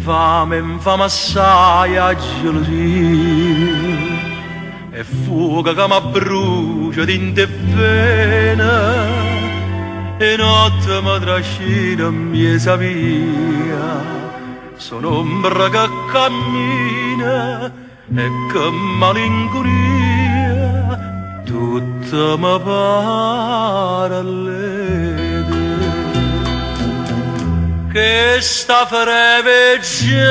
infame assai a gelosia e fuoco che mi brucia dentro e vena e notte mi trascina miesa via sono ombra che cammina e che malinconia tutta mi pare a che sta freve gelosia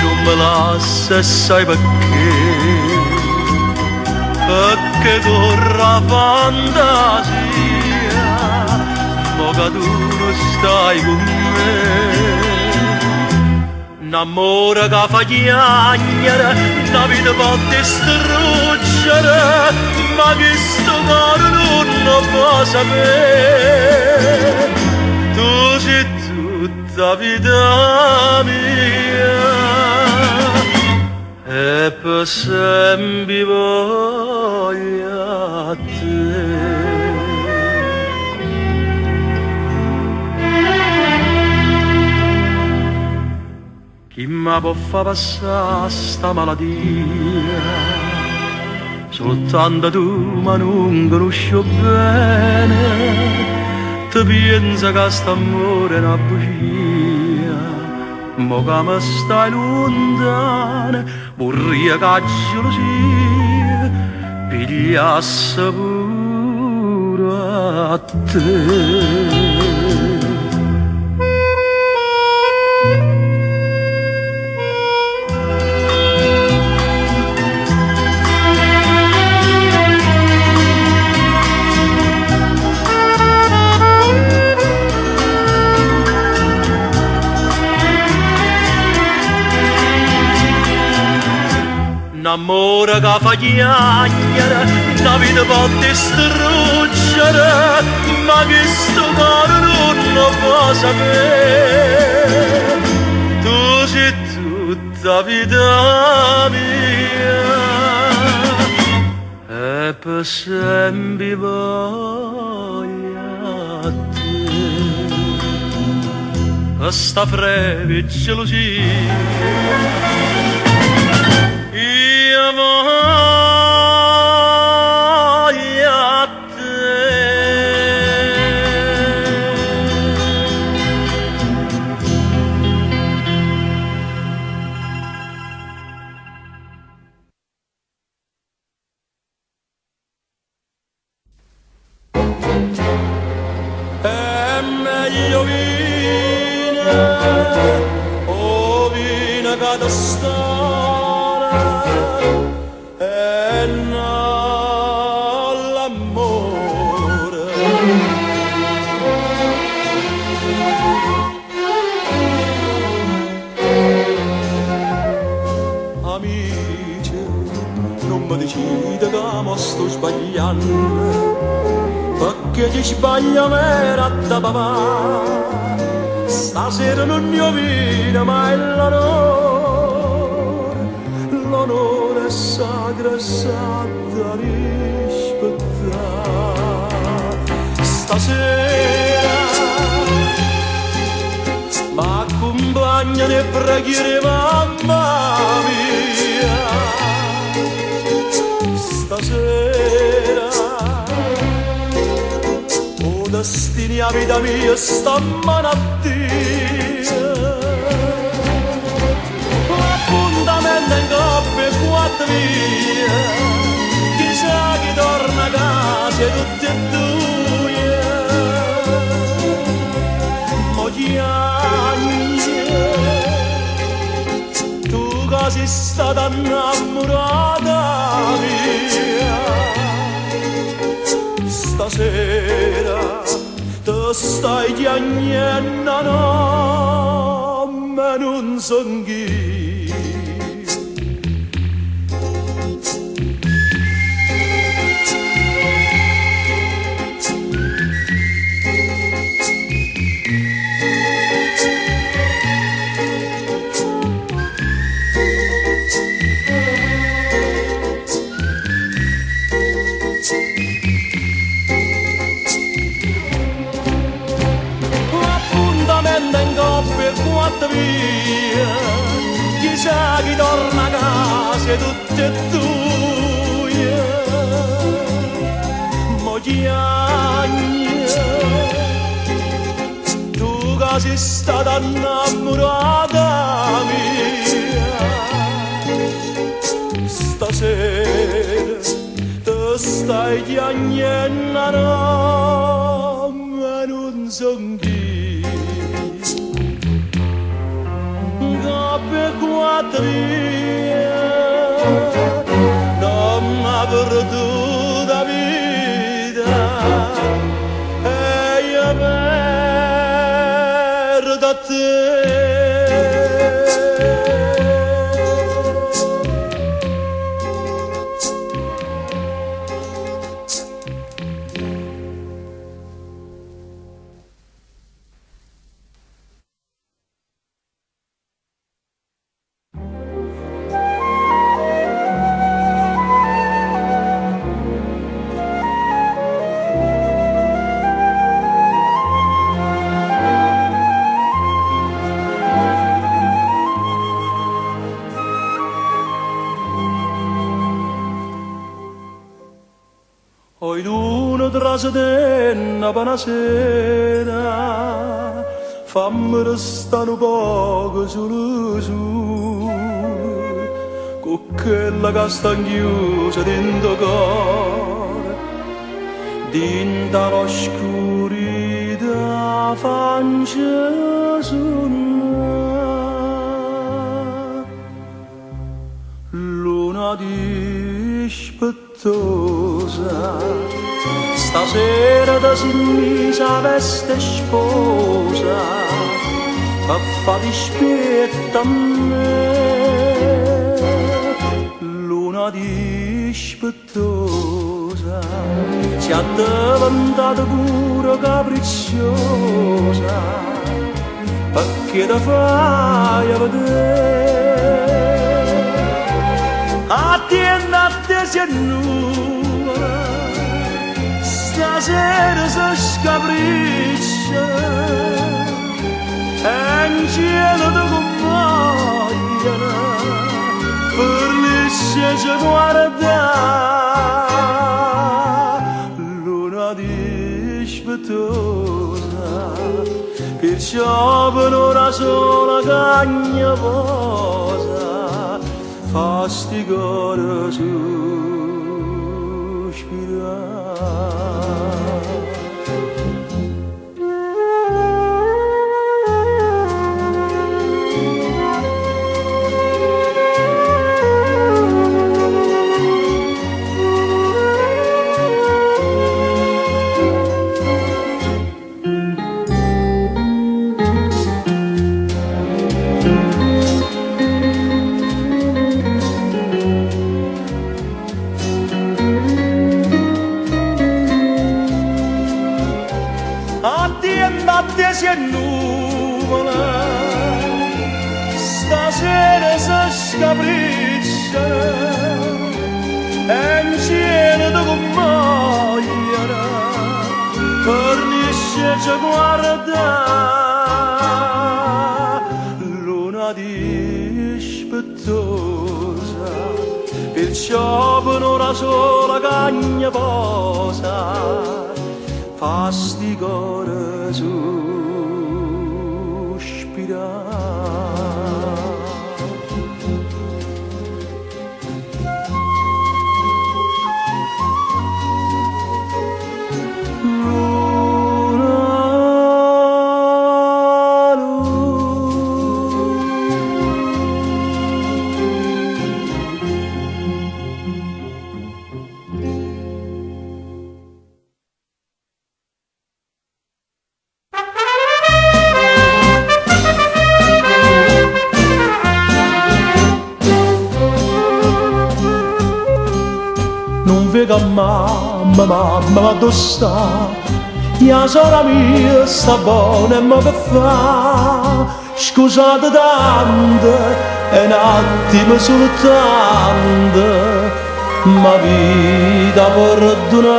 non me lascia sai perché corra fantasia mo che tu non stai con me un amore che fa chiagnere una vita può distruggere ma che sto cuore non lo può sapere tu sei tutta vita mia e per sempre voglio a te chi mi può far passare sta malattia soltanto tu ma non conosco bene ti pensa che st'amore è una bugia mo che mi stai lontana vorrei che la gelosia pigliasse pure a te un amore che fa chiagnere, una vita può distruggere, ma che sto cuore non lo può sapere. Tu sei tutta vita mia, e per sempre voglio a te. Questa breve gelosia sto sbagliando perché ti sbaglia mera da papà stasera non mi viene mai l'onore è sacro e da rispettare stasera m'accompagna le preghiere mamma mia stasera o destini a vita mia sta malattia appuntamento in coppia e 4 via chissà chi torna a casa tutti e due mo tu che sei stata innamorata mia stasera te stai chiagnendo no ma non son chi quattro via, chissà chi torna a casa tutte e due. Mogliagna, tu che sei stata innamorata mia, stasera ti stai chiagnando ma non son chi. Per quattro non mi ha perduto la vita e io perdo a te. Oi l'uno trasedenna per una sera, fammi restare un poco solo su, con quella che sta chiusa dentro cuore, dentro l'oscurità fancia sonna, luna dispettosa. Stasera da sinistra veste sposa a fa dispetto a me, luna dispettosa si è diventata pure capricciosa perché da fai a vedere attienda a te si annuvola. Stasera si scapriccia e in cielo ti compaiono per lisce ci guarda luna dispettosa, perciò per ora sola cagna posa fa sti cuore sospirare. Batte si annuvola, stasera si scapriccia e in cielo ti compaiono per lisce ci guarda luna dispettosa, perciò per ora sola cagna posa fa sti cuore sospirare. Vega mamma dove sta? Mia sorella mia sta buona e ma che fa? Scusate tanto, è un attimo soltanto, ma vita perdonare.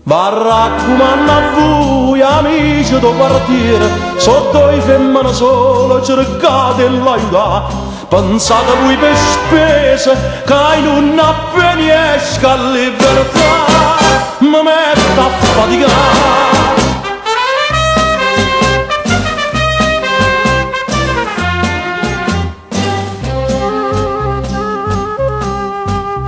Va raccomando a voi, amici do quartiere, sotto i femmine solo cercate l'aiutare. Pensate voi per spese, che non appena riesca a libertà, mi metto a faticare.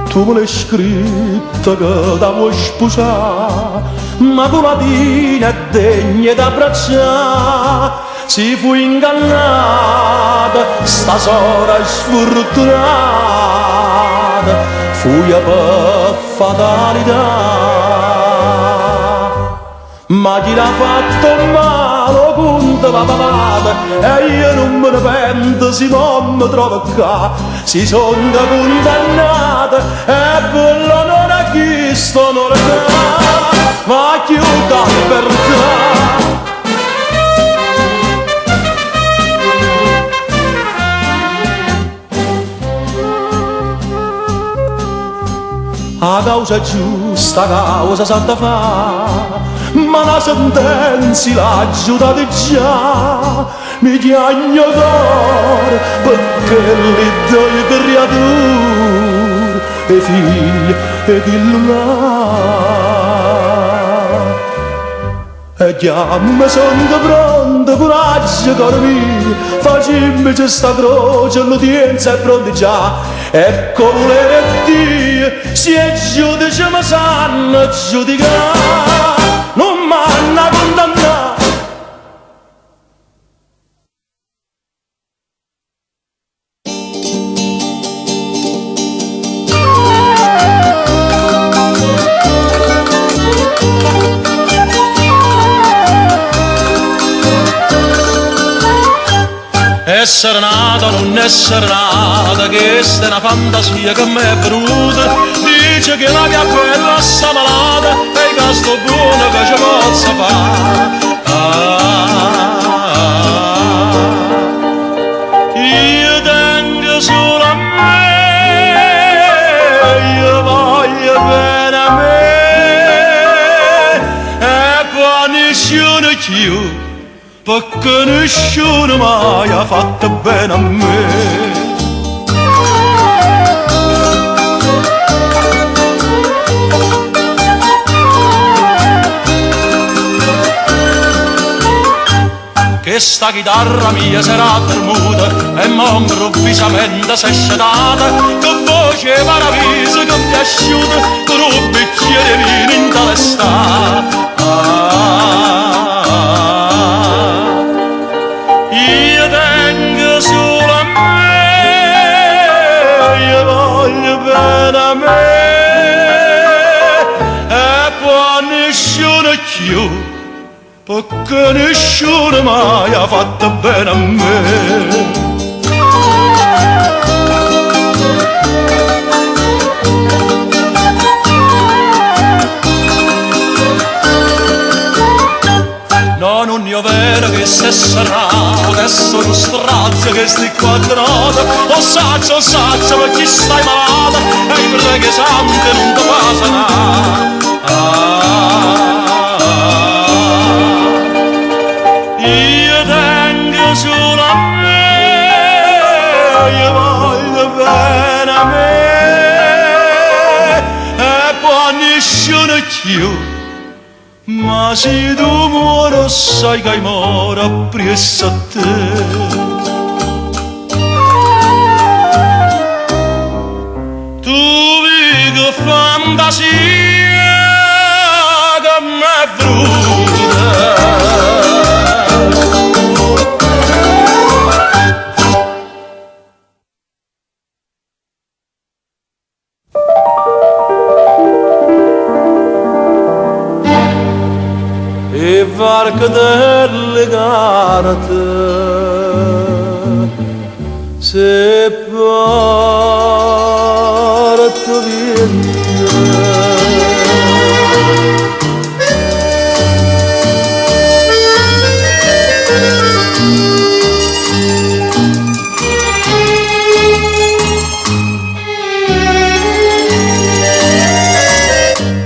Tu me l'hai scritta che da vuoi sposare, ma con la tina è degna d'abbracciare. Si fu ingannata, stasera sfortunata, fui per fatalità. Ma chi l'ha fatto male conta la papata, e io non me ne pento se non mi trovo qua. Si sono condannata e quello non è chi sto non è, ma chiuda libertà. A causa giusta, causa santa fa, ma la sentenza l'ha giudata già. Mi chiagno d'oro perché li do i creatori e figli e chi l'ha. E chiamami sono pronto, coraggio caro mio, facimmi questa croce, l'udienza è pronta già. Ecco volere Dio, si è giudice ma sanno giudicare, non m'hanno condannato. Essere nata, non essere nata, questa è una fantasia che mi è venuta. Dice che la mia bella sta malata e che sto buono che ci possa fare. Io tengo solo a me, io voglio bene a me, e poi nessuno più, perché nessuno mai ha fatto bene a me. Che sta chitarra mia sarà tremuta e mo' improvvisamente si è sciatata, che voce meravigliosa che mi asciuta con un bicchiere di vino in testa. Io tengo solo a me, io voglio bene a me, e poi nessuno più, perché nessuno mai ha fatto bene a me. No, non io vero che se sarà, che sono strazio che sti quadrato. O saggio, ma chi stai malata, e i preghi santi non ti passano. Io tengo solo a me, io voglio bene a me, e poi nessuno più. Ma se tu muori sai che muore appresso a te. Tu vivi fantasia che m'è venuta. E varca delle carte se parto via.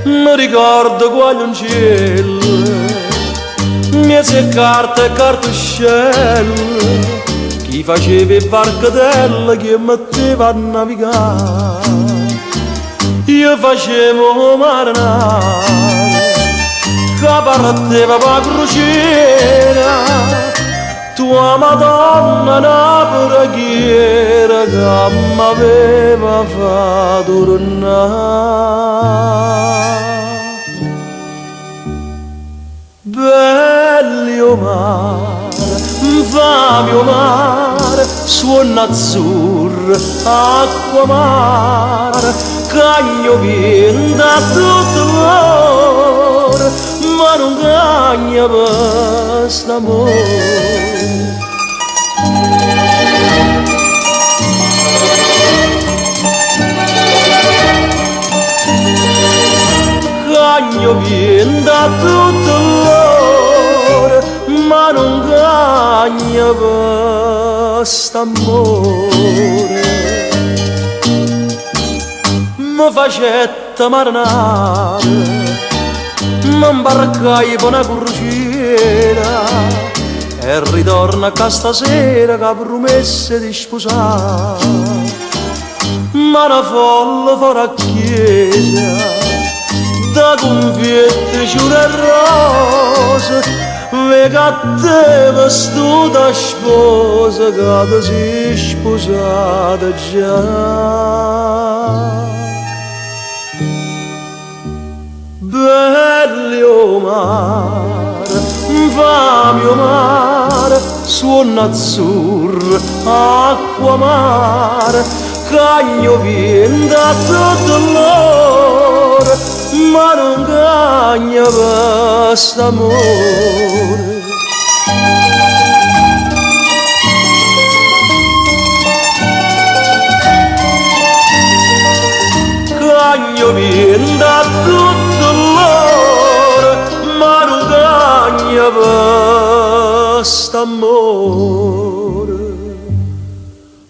Mi ricordo quando un cielo se carta e cartuscello, chi faceva il barcatello, chi metteva a navigare. Io facevo marinare, che parteva per crociera, tua Madonna una preghiera che m'aveva fatto tornare. Bello mare, infame mare, suono azzurro, acqua mare, cagno vien da tutto l'ore, ma non cagna per st'amore. Cagno vien da tutto l'ore, ma non cagna per st'amore. Mi facetta marinare, mi imbarcai per una crociera e ritorno a casa stasera che promesse di sposare. Ma una folla fuori a chiesa, da confiette, giure e rose, vega vestuta sposa che ti sei sposata già. Bello mare, infame mare, suono azzurro, acqua mare, cagno vien da tutto l'ore, ma non cagna per st'amore. Cagno vien da tutto l'ore, ma non cagna per st'amore.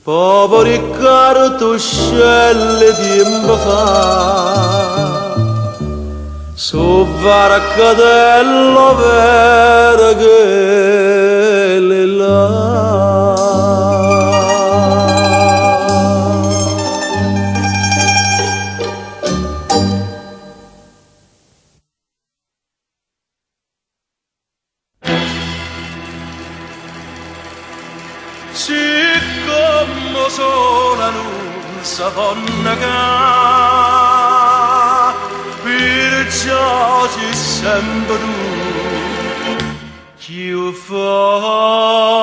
Poveri cartuscelli tempo fa, su varacatello vero che le là. Siccome sola non sa fonnega, perciò ci sempre tu, più forte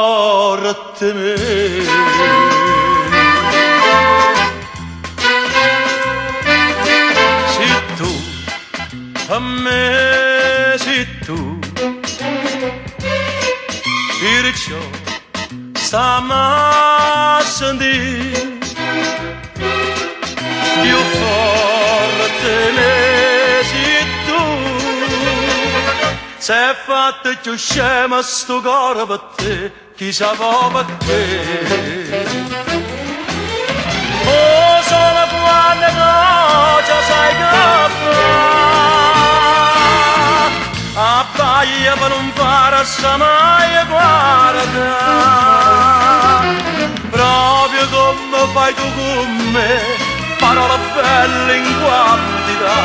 me. Se tu, a me, se tu, perciò stamattina più forte ne sei tu, sei fatto più scema sto cuore per te, chissà perché. Oh, solo quando cosa sai che fa, abbaia per non fare sta mai guarda, proprio come fai tu con me, parole belle in quantità,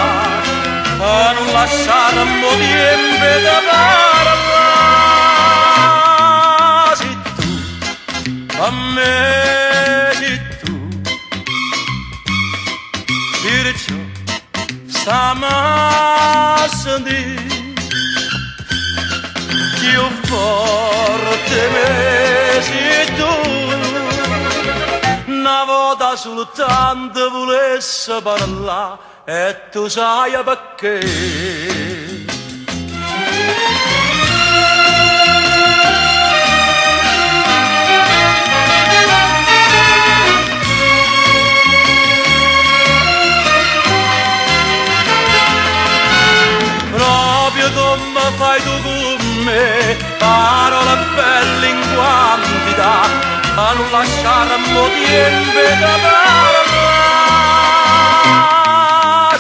a non lasciare un po' di tempo da parlare. Se tu, a me, se tu, perciò stamattina più forte me sei tu. Una volta soltanto volesse parlare e tu sai perché. Proprio come fai tu con me, parole belle in quantità, a non lasciare un po' di tempo da parlare.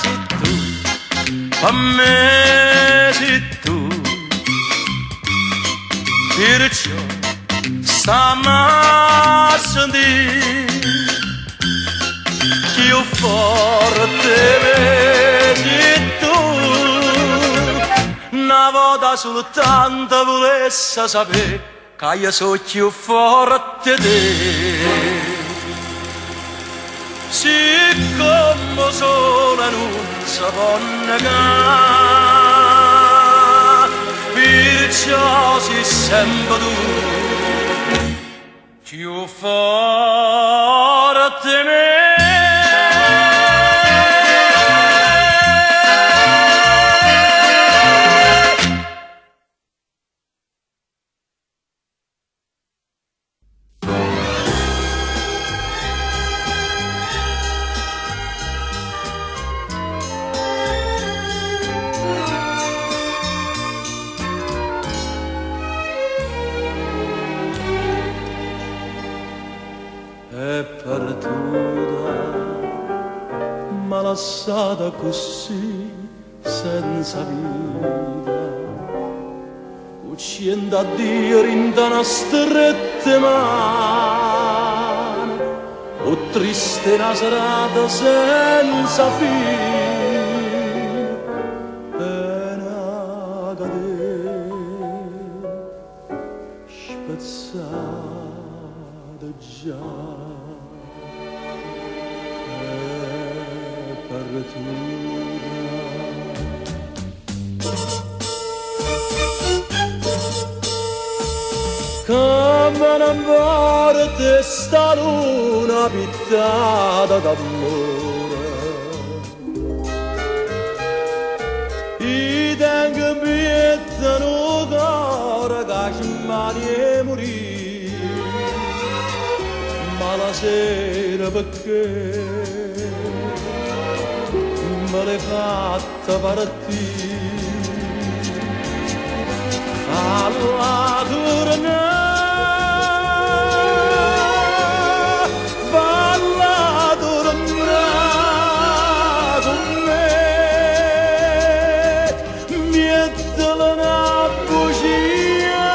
Se tu, a me, se tu, perciò stamma a sentire più forte vedi tu, una volta soltanto volesse sapere che io sono più forte di te. Siccome sola non si può negare, perciò sei sempre tu più forte di me. È perduta, ma lasciata così senza vita, uccendo a dire in una strette mani, o triste una serata senza fine, pena cadere, spezzata già. Come una morte sta luna pittata d'amore, i tempi piettano cuore che ci mani morì, ma la sera perché me l'hai fatta partire, falla tornare, falla tornare con me, mettila una bugia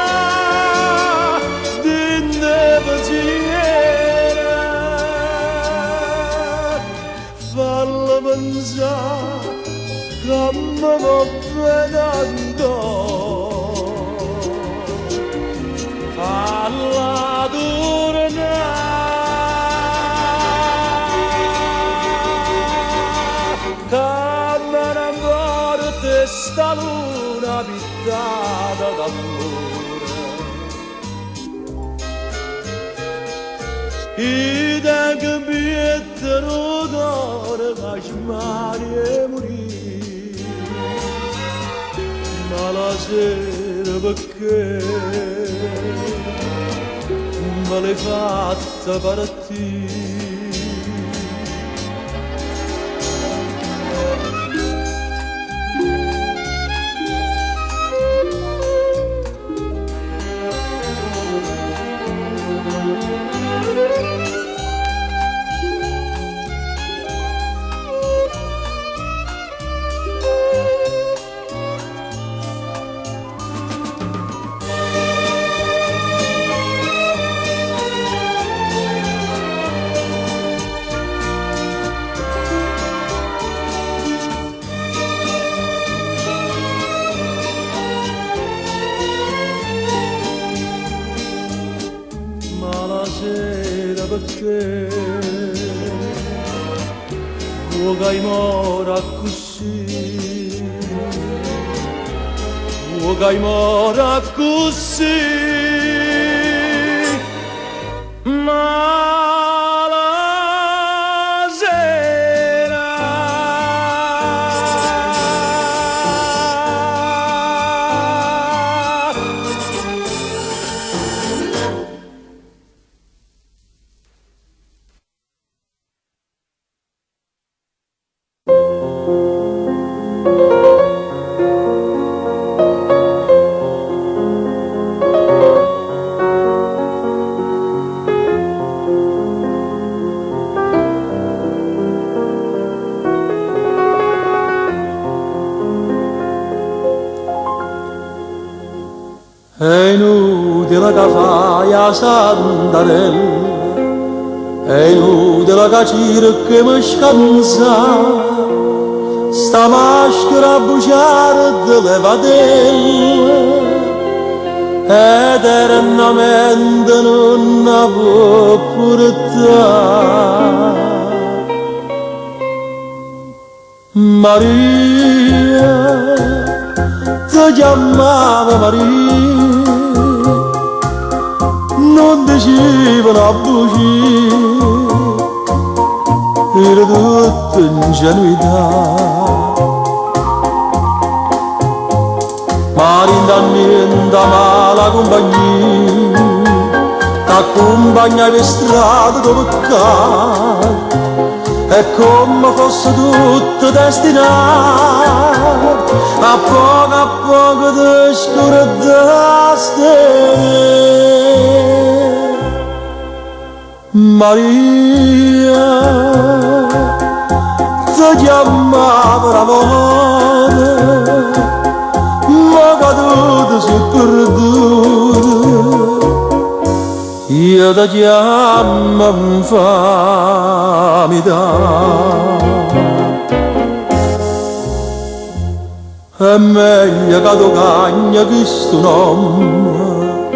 di nevagiera, falla pensare come va venendo, falla tornare, come una morte sta luna pittata d'amore, i tempi piettano d'oro che ci mani e morì, ma la sera perché me l'hai fatta partire. Perché vuoi che mora così, vuoi che mora così, ma la sera È inutile che fai a sandarella, è inutile che cerchi mi scansa, sta maschera a bruciare delle padelle, eternamente non la può portare. Maria, ti chiamava Maria, non dicevano a bugie, era tutta ingenuità. Maria niente mala compagnia, t'accompagna per strada dove cade, è come fosse tutto destinato a poco ti scordaste. Maria, ti chiamava l'amore, ma caduto si è perduto, io ti chiamo infamità. È meglio che tu cagna questo nome,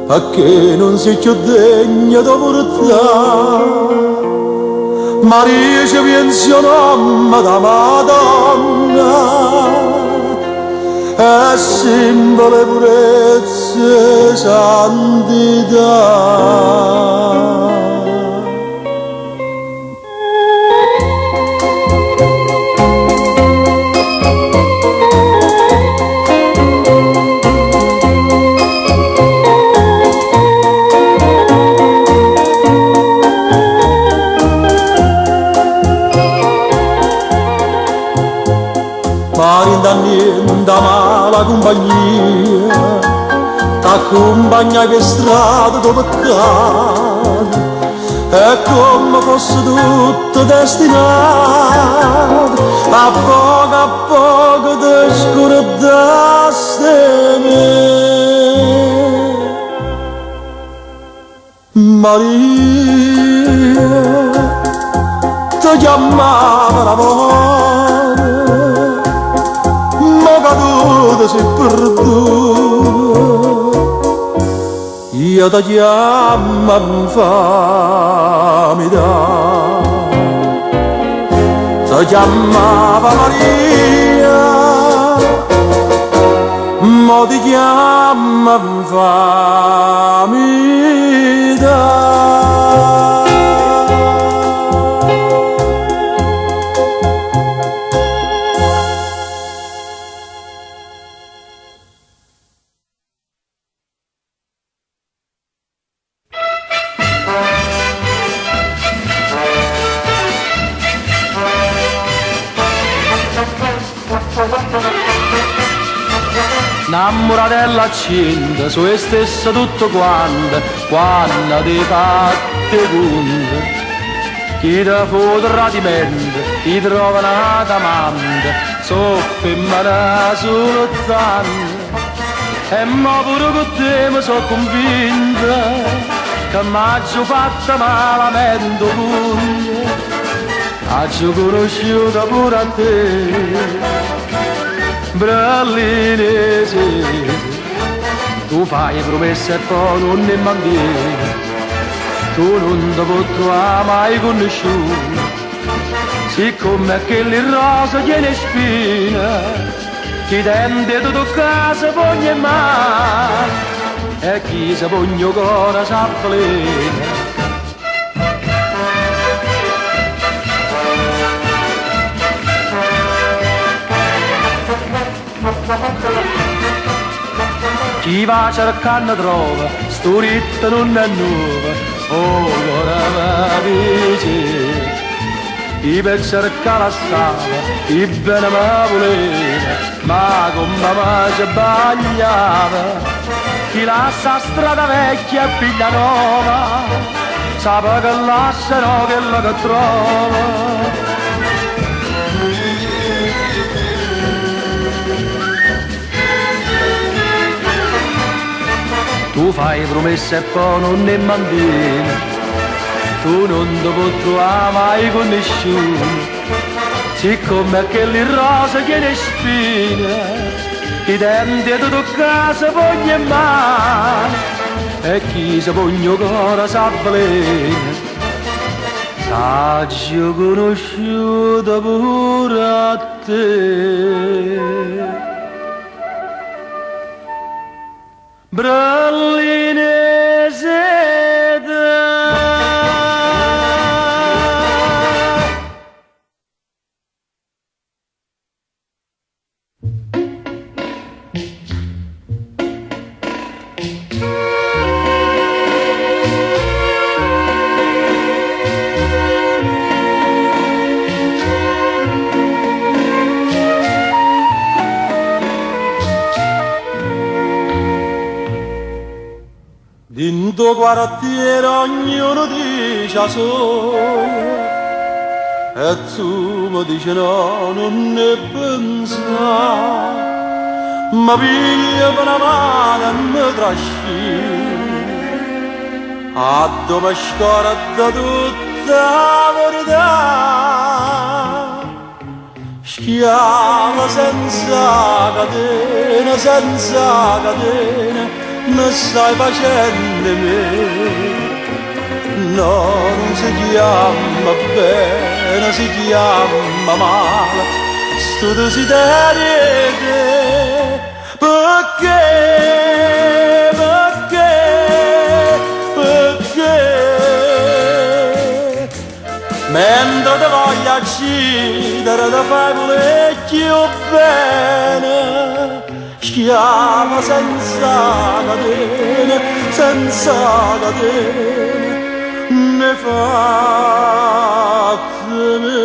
perché non sei più degno di portare. Maria ci pensa nome da Madonna, è simbolo di purezza e santità. Maria niente mala compagnia, t'accompagna per strada dove cade, è come fosse tutto destinato a poco ti scordaste me. Maria, ti chiamava l'amore, caduto si è perduto, io ti chiamo infamità. Ti chiamava Maria, ma ti chiamo infamità. Innamoratella accinta, su e stessa tutto quanto, quando ti fatte conto. Chi ti fu tradimento, ti trova una amante, soffemmana solo tanto. E ma pure con te mi sono convinta, che m'aggio fatta malamente pure, aggio conosciuta pure a te. Brallinese, tu fai promesse e poi non ne mantieni, tu non ti puoi trovare mai conosciuto, siccome che le rose tiene spina, chi tende tu toccare se voglio mai, e chi se voglio cuore s'appelena. Chi va cercando trova, sto ritmo non è nuovo, oh ora va dice. Chi per cercare la strada, chi bene mi voleva, ma come mi ci sbagliava. Chi lascia strada vecchia e figlia nuova, sa che lasciano quello che trova. Tu fai promesse e poi non ne mantieni, tu non ti puoi trovare mai con nessuno, siccome che le rose che ne spine, i denti di tua casa voglio e mani, e chi si pugno cuore sa veleno. T'ho conosciuto pure a te. Berlinese in tuo quartiere ognuno dice a sogno e tu mi dici no, non ne pensa, ma piglia per la mano e mi trascina a dove scorda tutta la verità, schiava senza catena, mi stai facendo me, no, non si chiama bene, si chiama male, sto desiderio te, perché, mentre ti voglio uccidere, ti fai parecchio bene, schiava senza catene, ne fatte me,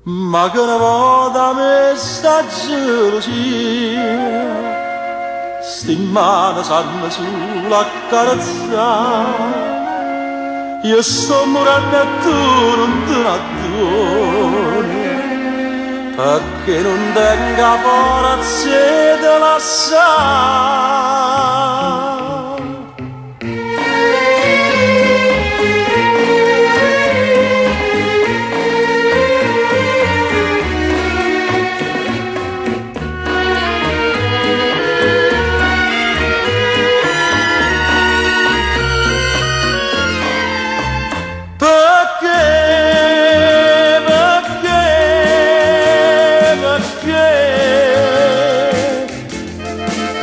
ma che una volta me sta gelosia, sti mani sanno sulla carezzare, io sto morendo e tu non te ne addoni, perché non tenga forza di lasciare.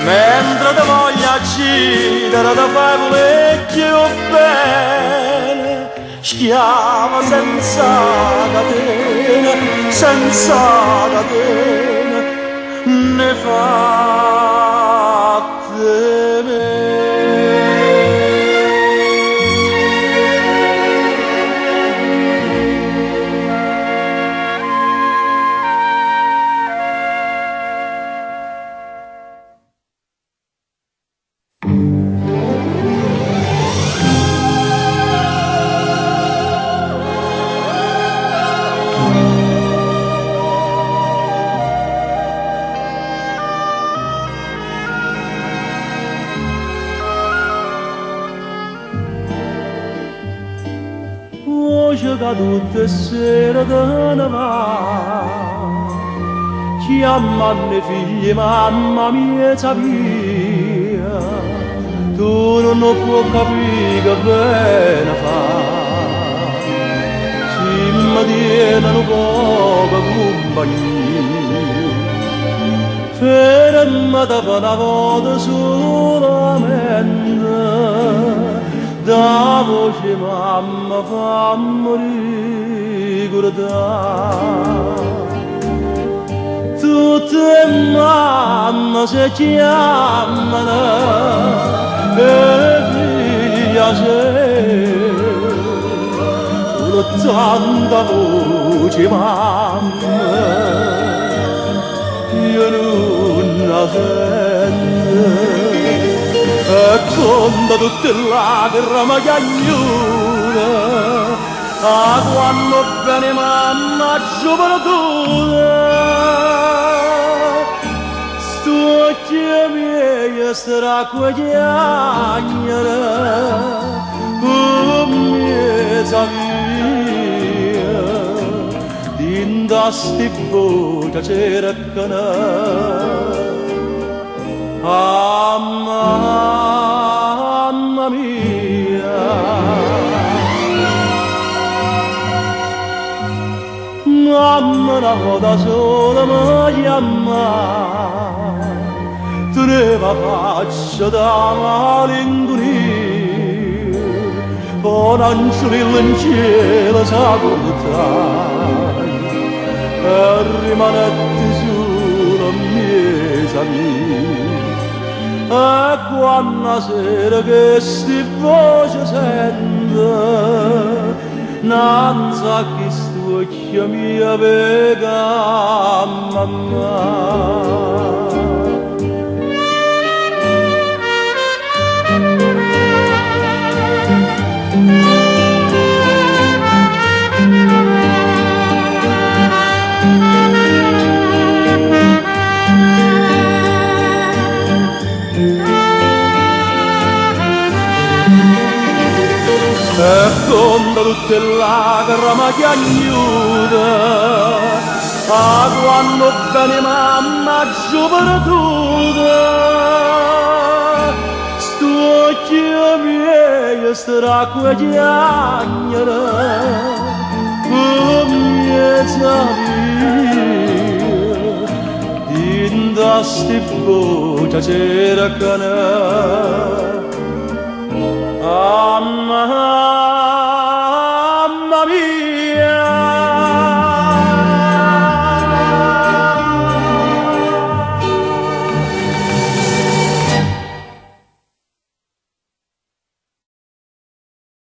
Mentre ti voglio uccidere, ti fai parecchio bene, schiava senza catene, ne fatte me. Voce che tutte le sere te ne va, chiamano i figli, mamma mia, via, tu non puoi capire che bene fa, se mi tiene poca compagnia, ferma da una volta solamente, da voce mamma fammi ricordare, tutte le mamme si chiamano e figlia c'è, solo tanta voce mamma, io non la sento. E conta tutte le lacrime che agnura, a quando bene mamma gioventù, sto occhi miei straquagliano miezza via dinda sti voce cercano mamma mia mamma da sola mi chiama tu ne va faccia da malinconia con anciulillo in cielo s'agutai e rimanetti sulla mia mia e quando sera che sti voce sente non sa chi sto occhio mia vega mamma e con tutte le lacrime che aiuta a quando bene mamma gioventutta sto occhio miei straquagliano miezza via dinda sti voce cercano